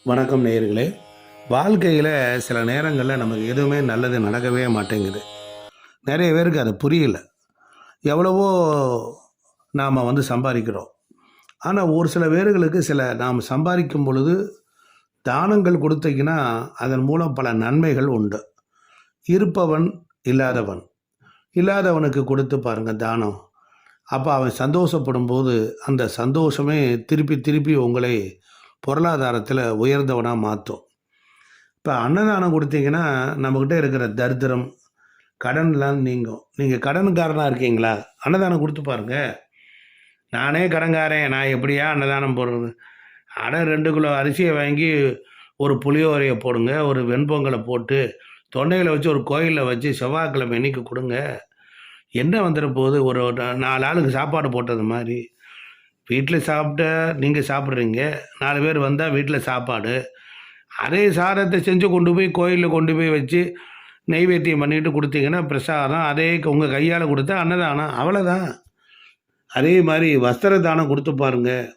வணக்கம் நேயர்களே. வாழ்க்கையில் சில நேரங்களில் நமக்கு எதுவுமே நல்லது நடக்கவே மாட்டேங்குது. நிறைய பேருக்கு அது புரியல. எவ்வளவோ நாம் சம்பாதிக்கிறோம். ஆனால் ஒரு சில பேர்களுக்கு நாம் சம்பாதிக்கும் பொழுது தானங்கள் கொடுத்தீங்கன்னா அதன் மூலம் பல நன்மைகள் உண்டு. இருப்பவன் இல்லாதவன், இல்லாதவனுக்கு கொடுத்து பாருங்கள் தானம். அப்போ அவன் சந்தோஷப்படும் போது அந்த சந்தோஷமே திருப்பி திருப்பி உங்களை பொருளாதாரத்தில் உயர்ந்தவனாக மாற்றும். இப்போ அன்னதானம் கொடுத்தீங்கன்னா நம்மக்கிட்ட இருக்கிற தரித்திரம், கடன்லாம் நீங்கும். நீங்கள் கடனுக்காரனாக இருக்கீங்களா? அன்னதானம் கொடுத்து பாருங்கள். நானே கடன்காரன், நான் எப்படியா அன்னதானம் போடுறது? 2 கிலோ அரிசியை வாங்கி ஒரு புளியோரையை போடுங்க, ஒரு வெண்பொங்கலை போட்டு தொண்டையில் வச்சு ஒரு கோயிலில் வச்சு செவ்வாய்க்கிழமை இன்னைக்கு கொடுங்க. என்ன வந்துட போகுது? ஒரு 4 ஆளுக்கு சாப்பாடு போட்டது மாதிரி. வீட்டில் சாப்பிட்ட நீங்கள் சாப்பிட்றீங்க, 4 பேர் வந்தால் வீட்டில் சாப்பாடு. அதே சாதத்தை செஞ்சு கொண்டு போய் கோயிலில் கொண்டு போய் வச்சு நெய்வேத்தியம் பண்ணிட்டு கொடுத்தீங்கன்னா பிரசாதம். அதே உங்கள் கையால் கொடுத்தா அன்னதானம், அவ்வளோதான். அதே மாதிரி வஸ்திர தானம் கொடுத்து பாருங்கள்,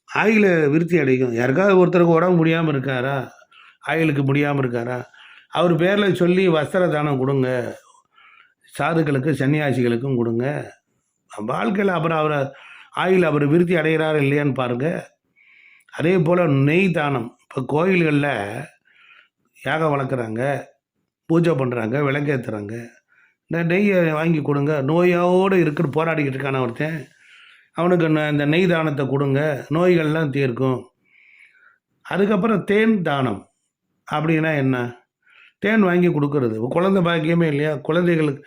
ஆயில விருத்தி அடைக்கும். யாருக்காவது ஒருத்தருக்கு உடம்பு முடியாமல் இருக்காரா? ஆயிலுக்கு முடியாமல் இருக்காரா? அவர் பேரில் சொல்லி வஸ்திர தானம் கொடுங்க. சாதுக்களுக்கு சன்னியாசிகளுக்கும் கொடுங்க. வாழ்க்கையில் அப்புறம் அவர் விருத்தி அடைகிறாரு இல்லையான்னு பாருங்கள். அதே போல் நெய் தானம். இப்போ கோயில்களில் யாகம் வளர்க்குறாங்க, பூஜை பண்ணுறாங்க, விளக்கேற்றுறாங்க. இந்த நெய்யை வாங்கி கொடுங்க. நோயோடு இருக்குன்னு போராடிக்கிட்டு இருக்கான ஒருத்தன், அவனுக்கு இந்த நெய் தானத்தை கொடுங்க, நோய்கள்லாம் தீர்க்கும். அதுக்கப்புறம் தேன் தானம் அப்படின்னா என்ன? தேன் வாங்கி கொடுக்கறது. குழந்தை பாக்கியமே இல்லையா? குழந்தைகளுக்கு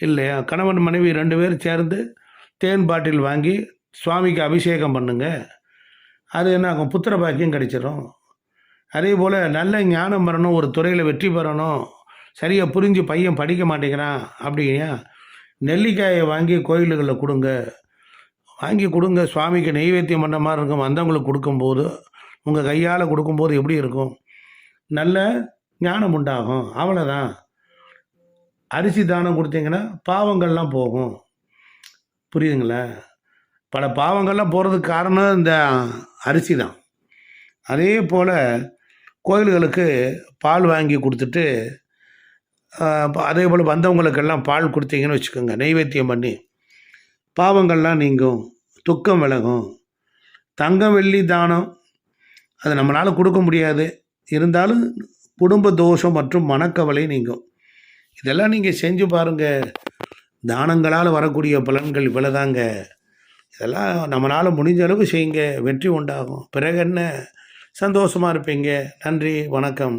இல்லையா? கணவன் மனைவி 2 பேர் சேர்ந்து தேன் பாட்டில் வாங்கி சுவாமிக்கு அபிஷேகம் பண்ணுங்க. அது என்ன ஆகும்? புத்திர பாக்கியம் கிடைச்சிடும். அதே போல் நல்ல ஞானம் வரணும், ஒரு துறையில் வெற்றி பெறணும், சரியாக புரிஞ்சு பையன் படிக்க மாட்டேங்கிறான் அப்படின்னா நெல்லிக்காயை வாங்கி கோயில்களில் கொடுங்க. வாங்கி கொடுங்க. சுவாமிக்கு நெய்வேத்தியம் பண்ண மாதிரி இருக்கும். வந்தவங்களுக்கு கொடுக்கும்போது, உங்கள் கையால் கொடுக்கும்போது எப்படி இருக்கும்? நல்ல ஞானம் உண்டாகும். அவ்வளோதான். அரிசி தானம் கொடுத்தீங்கன்னா பாவங்கள்லாம் போகும். புரியுதுங்களா? பல பாவங்கள்லாம் போகிறதுக்கு காரணம் இந்த அரிசி தான். அதே போல் கோயில்களுக்கு பால் வாங்கி கொடுத்துட்டு, அதே போல் வந்தவங்களுக்கெல்லாம் பால் கொடுத்தீங்கன்னு வச்சுக்கோங்க, நெய்வேத்தியம் பண்ணி, பாவங்கள்லாம் நீங்கும், துக்கம் விலகும். தங்கம் வெள்ளி தானம் அது நம்மளால் கொடுக்க முடியாது, இருந்தாலும் குடும்ப தோஷம் மற்றும் மனக்கவலை நீங்கும். இதெல்லாம் நீங்கள் செஞ்சு பாருங்கள். தானங்களால் வரக்கூடிய பலன்கள் இவ்வளோதாங்க. இதெல்லாம் நம்மளால் முடிஞ்ச அளவு செய்யுங்க, வெற்றி உண்டாகும். பிறகு என்ன? சந்தோஷமாக இருப்பீங்க. நன்றி, வணக்கம்.